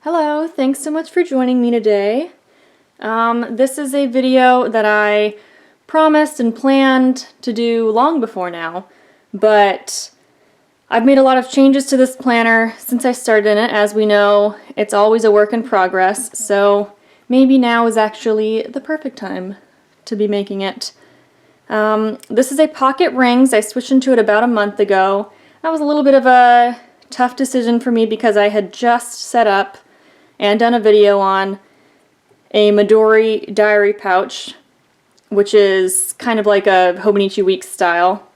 Hello, thanks so much for joining me today. This is a video that I promised and planned to do long before now, but I've made a lot of changes to this planner since I started in it. As we know, it's always a work in progress, so maybe now is actually the perfect time to be making it. This is a pocket rings. I switched into it about a month ago. That was a little bit of a tough decision for me because I had just set up and done a video on a Midori diary pouch, which is kind of like a Hobonichi Weeks style.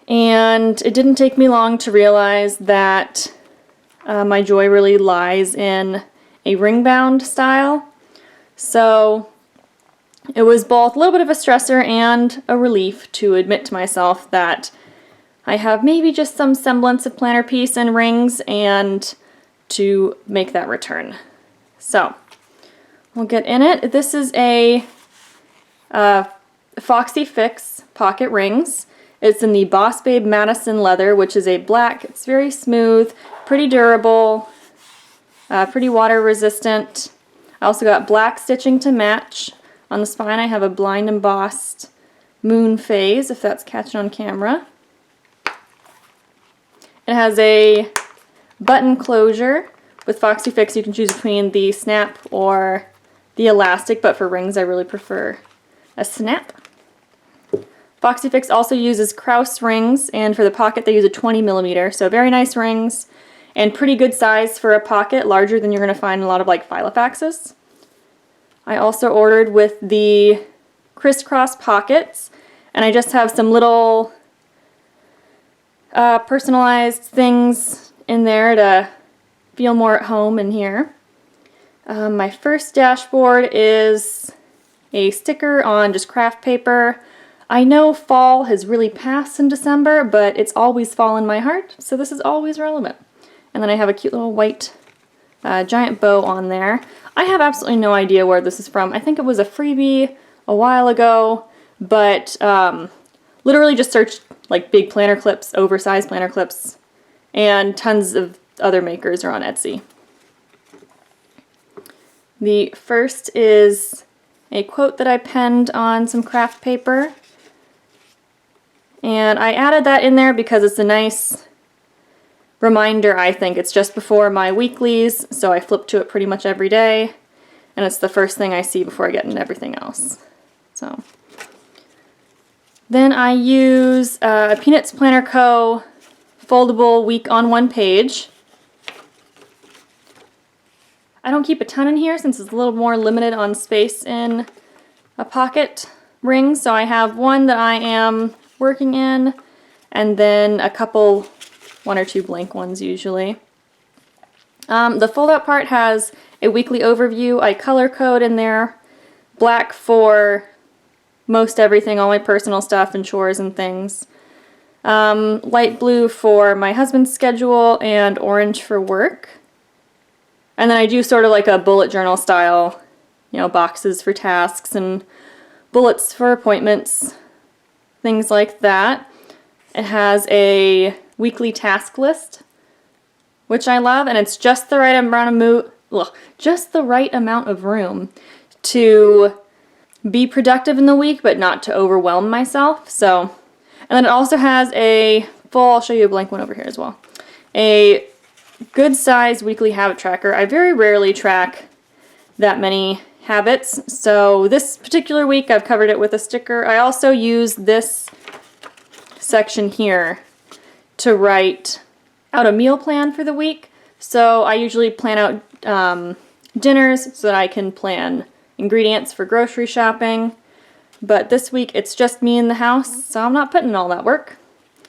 And it didn't take me long to realize that my joy really lies in a ring-bound style. So it was both a little bit of a stressor and a relief to admit to myself that I have maybe just some semblance of planner piece and rings, and to make that return. So we'll get in it. This is a Foxy Fix pocket rings. It's in the Boss Babe Madison leather, which is a black. It's very smooth, pretty durable, pretty water resistant. I also got black stitching to match. On the spine I have a blind embossed moon phase, if that's catching on camera. It has a button closure. With Foxy Fix you can choose between the snap or the elastic, but for rings I really prefer a snap. Foxy Fix also uses Krause rings, and for the pocket they use a 20mm, so very nice rings and pretty good size for a pocket, larger than you're going to find in a lot of like Filofaxes. I also ordered with the crisscross pockets, and I just have some little personalized things in there to feel more at home in here. My first dashboard is a sticker on just craft paper. I know fall has really passed in December, but it's always fall in my heart, so this is always relevant. And then I have a cute little white giant bow on there. I have absolutely no idea where this is from. I think it was a freebie a while ago, but literally just searched like big planner clips, oversized planner clips, and tons of other makers are on Etsy. The first is a quote that I penned on some craft paper, and I added that in there because it's a nice reminder. I think it's just before my weeklies, so I flip to it pretty much every day, and it's the first thing I see before I get into everything else. So then I use a Peanuts Planner Co. foldable week on one page. I don't keep a ton in here since it's a little more limited on space in a pocket ring, so I have one that I am working in, and then a couple, one or two blank ones usually. The fold-out part has a weekly overview. I color code in there, black for most everything, all my personal stuff and chores and things. Light blue for my husband's schedule, and orange for work. And then I do sort of like a bullet journal style, you know, boxes for tasks and bullets for appointments, things like that. It has a weekly task list, which I love, and it's just the right amount of room to be productive in the week, but not to overwhelm myself. So, and then it also has a full, I'll show you a blank one over here as well, a good size weekly habit tracker. I very rarely track that many habits, so this particular week I've covered it with a sticker. I also use this section here to write out a meal plan for the week. So I usually plan out dinners so that I can plan ingredients for grocery shopping. But this week it's just me in the house, so I'm not putting in all that work,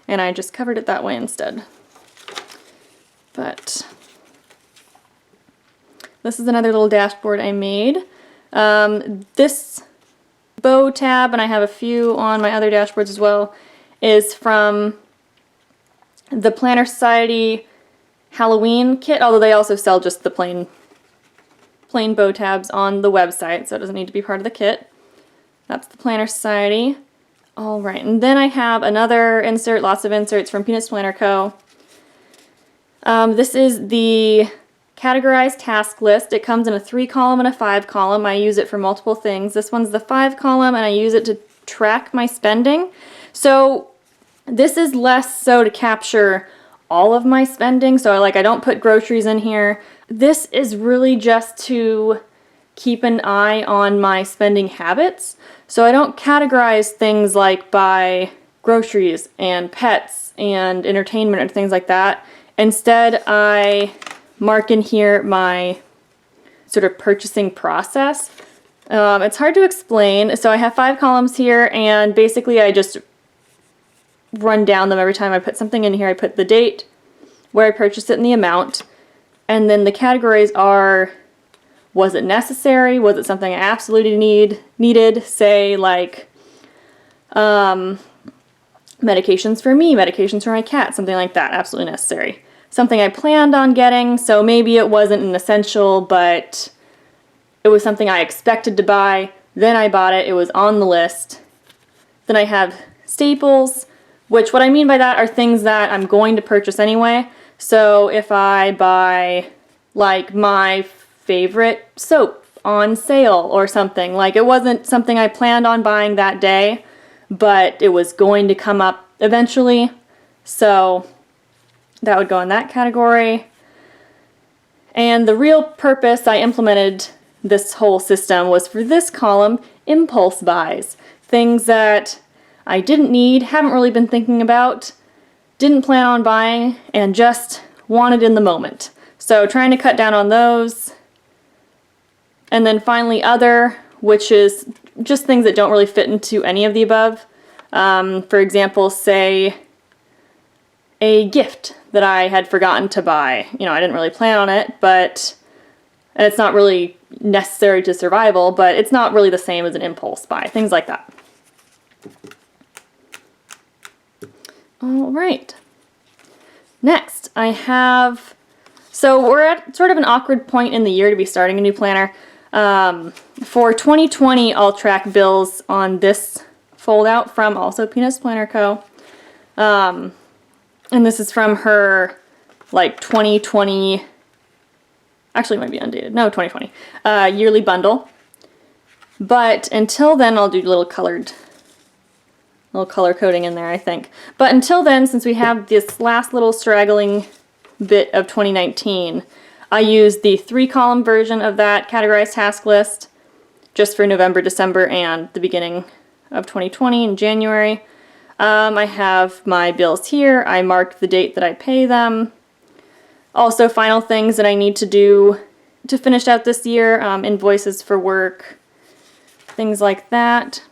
and I just covered it that way instead. But this is another little dashboard I made. This bow tab, and I have a few on my other dashboards as well, is from the Planner Society Halloween kit, although they also sell just the plain bow tabs on the website, so it doesn't need to be part of the kit. That's the Planner Society. Alright, and then I have another insert, lots of inserts from Peanuts Planner Co. This is the categorized task list. It comes in a 3-column and a 5-column. I use it for multiple things. This one's the 5-column, and I use it to track my spending. So this is less so to capture all of my spending. So like I don't put groceries in here. This is really just to keep an eye on my spending habits. So I don't categorize things like by groceries and pets and entertainment and things like that. Instead, I mark in here my sort of purchasing process. It's hard to explain. So I have 5 columns here, and basically I just run down them every time I put something in here. I put the date, where I purchased it, and the amount. And then the categories are, was it necessary? Was it something I absolutely needed? Say like medications for me, medications for my cat, something like that, absolutely necessary. Something I planned on getting, so maybe it wasn't an essential, but it was something I expected to buy. Then I bought it, it was on the list. Then I have staples, which what I mean by that are things that I'm going to purchase anyway. So if I buy like my favorite soap on sale or something, like it wasn't something I planned on buying that day, but it was going to come up eventually, so that would go in that category. And the real purpose I implemented this whole system was for this column, impulse buys. Things that I didn't need, haven't really been thinking about, didn't plan on buying, and just wanted in the moment. So trying to cut down on those. And then finally other, which is just things that don't really fit into any of the above. For example, say a gift that I had forgotten to buy. You know, I didn't really plan on it, but and it's not really necessary to survival, but it's not really the same as an impulse buy. Things like that. All right. Next, I have, so we're at sort of an awkward point in the year to be starting a new planner. For 2020, I'll track bills on this fold out from also Peanuts Planner Co. And this is from her like 2020, actually it might be undated, no, 2020, yearly bundle. But until then, I'll do little color coding in there, I think. But until then, since we have this last little straggling bit of 2019, I use the 3-column version of that categorized task list just for November, December, and the beginning of 2020 in January. I have my bills here. I marked the date that I pay them. Also, final things that I need to do to finish out this year, invoices for work, things like that.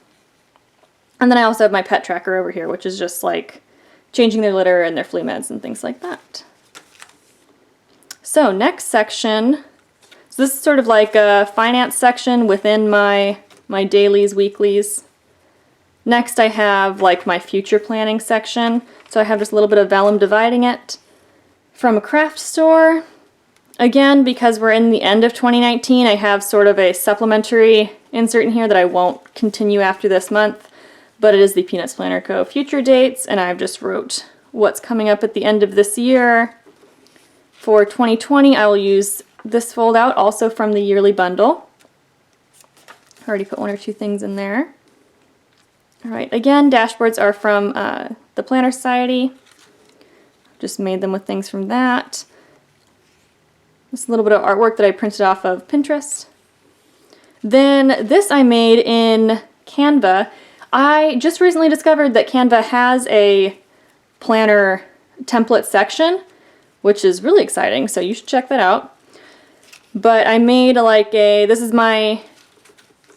And then I also have my pet tracker over here, which is just like changing their litter and their flea meds and things like that. So next section, so this is sort of like a finance section within my dailies, weeklies. Next I have like my future planning section. So I have just a little bit of vellum dividing it. From a craft store, again, because we're in the end of 2019, I have sort of a supplementary insert in here that I won't continue after this month, but it is the Peanuts Planner Co. future dates, and I've just wrote what's coming up at the end of this year. For 2020, I will use this fold out, also from the yearly bundle. I already put 1 or 2 things in there. Alright, again, dashboards are from the Planner Society. Just made them with things from that. Just a little bit of artwork that I printed off of Pinterest. Then this I made in Canva. I just recently discovered that Canva has a planner template section, which is really exciting, so you should check that out. But I made like this is my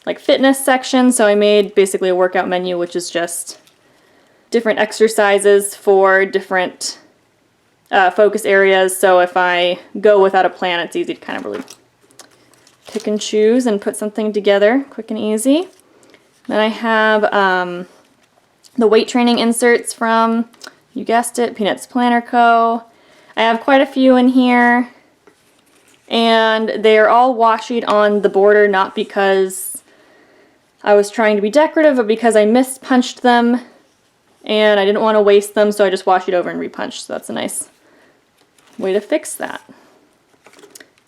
like fitness section, so I made basically a workout menu, which is just different exercises for different focus areas. So if I go without a plan, it's easy to kind of really pick and choose and put something together quick and easy. Then I have the weight training inserts from, you guessed it, Peanuts Planner Co. I have quite a few in here, and they are all washi on the border, not because I was trying to be decorative, but because I mispunched them and I didn't want to waste them, so I just washed it over and repunched. So that's a nice way to fix that.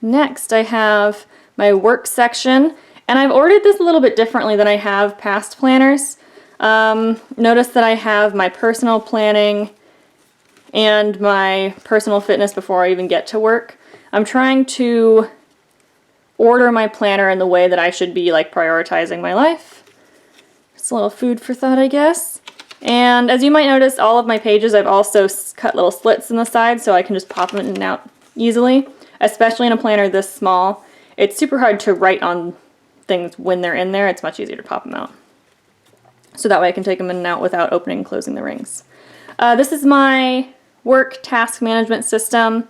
Next, I have my work section, and I've ordered this a little bit differently than I have past planners. Notice that I have my personal planning and my personal fitness before I even get to work. I'm trying to order my planner in the way that I should be like prioritizing my life. It's a little food for thought, I guess. And as you might notice, all of my pages I've also cut little slits in the side so I can just pop them in and out easily, especially in a planner this small. It's super hard to write on things when they're in there. It's much easier to pop them out. So that way I can take them in and out without opening and closing the rings. This is my work task management system.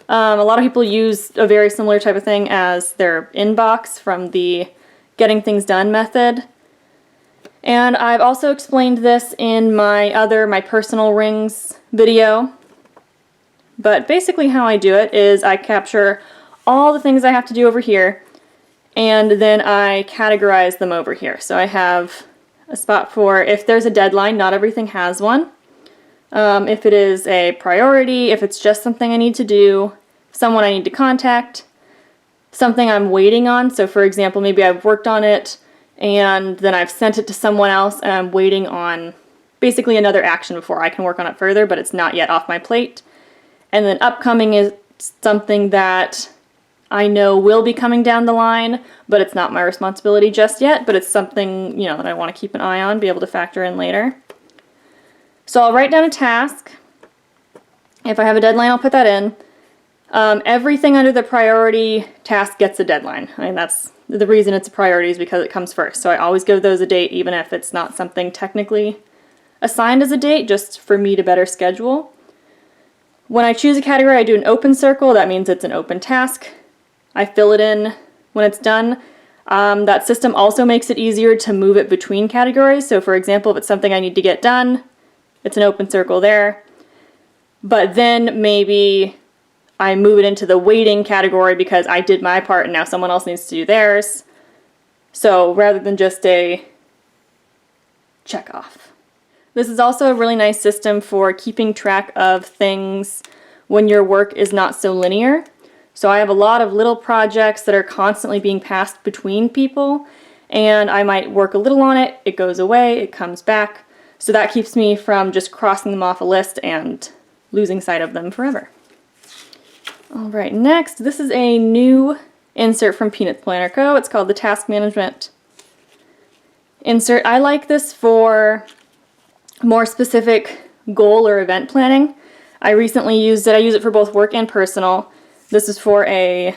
A lot of people use a very similar type of thing as their inbox from the Getting Things Done method. And I've also explained this in my personal rings video. But basically how I do it is I capture all the things I have to do over here, and then I categorize them over here. So I have a spot for if there's a deadline, not everything has one. If it is a priority, if it's just something I need to do, someone I need to contact, something I'm waiting on. So for example, maybe I've worked on it and then I've sent it to someone else and I'm waiting on basically another action before I can work on it further, but it's not yet off my plate. And then upcoming is something that I know will be coming down the line, but it's not my responsibility just yet, but it's something, you know, that I want to keep an eye on, be able to factor in later. So I'll write down a task. If I have a deadline, I'll put that in. Everything under the priority task gets a deadline. I mean, that's the reason it's a priority is because it comes first. So I always give those a date, even if it's not something technically assigned as a date, just for me to better schedule. When I choose a category, I do an open circle. That means it's an open task. I fill it in when it's done. That system also makes it easier to move it between categories. So for example, if it's something I need to get done, it's an open circle there. But then maybe I move it into the waiting category because I did my part and now someone else needs to do theirs. So rather than just a check off. This is also a really nice system for keeping track of things when your work is not so linear. So I have a lot of little projects that are constantly being passed between people, and I might work a little on it, it goes away, it comes back. So that keeps me from just crossing them off a list and losing sight of them forever. Alright, next, this is a new insert from Peanuts Planner Co. It's called the Task Management insert. I like this for more specific goal or event planning. I recently used it. I use it for both work and personal. This is for a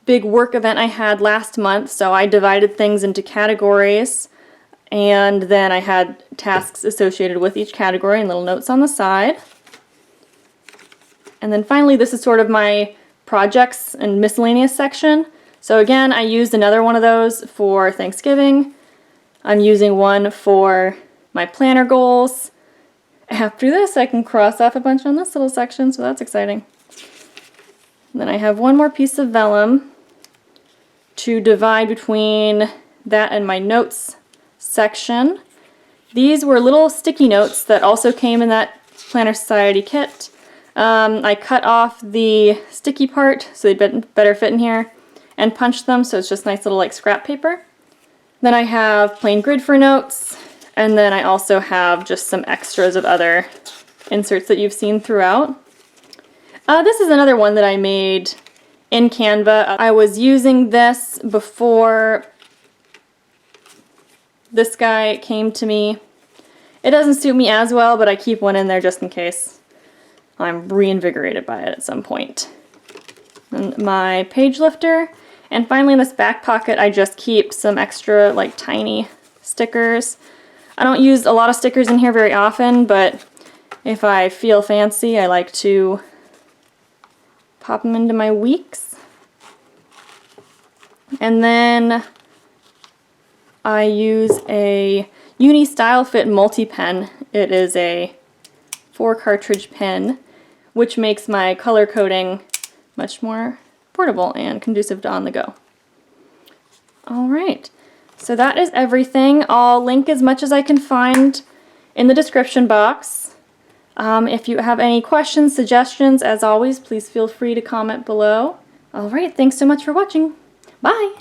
big work event I had last month, so I divided things into categories, and then I had tasks associated with each category and little notes on the side. And then finally, this is sort of my projects and miscellaneous section. So again, I used another one of those for Thanksgiving. I'm using one for my planner goals. After this, I can cross off a bunch on this little section, so that's exciting. And then I have one more piece of vellum to divide between that and my notes section. These were little sticky notes that also came in that Planner Society kit. I cut off the sticky part so they'd better fit in here and punched them, so it's just nice little like scrap paper. Then I have plain grid for notes, and then I also have just some extras of other inserts that you've seen throughout. This is another one that I made in Canva. I was using this before this guy came to me. It doesn't suit me as well, but I keep one in there just in case I'm reinvigorated by it at some point. And my page lifter. And finally in this back pocket I just keep some extra like tiny stickers. I don't use a lot of stickers in here very often, but if I feel fancy I like to pop them into my weeks. And then I use a Uni Style Fit multi-pen. It is a 4-cartridge pen, which makes my color coding much more portable and conducive to on the go. Alright, so that is everything. I'll link as much as I can find in the description box. If you have any questions, suggestions, as always, please feel free to comment below. All right, thanks so much for watching. Bye!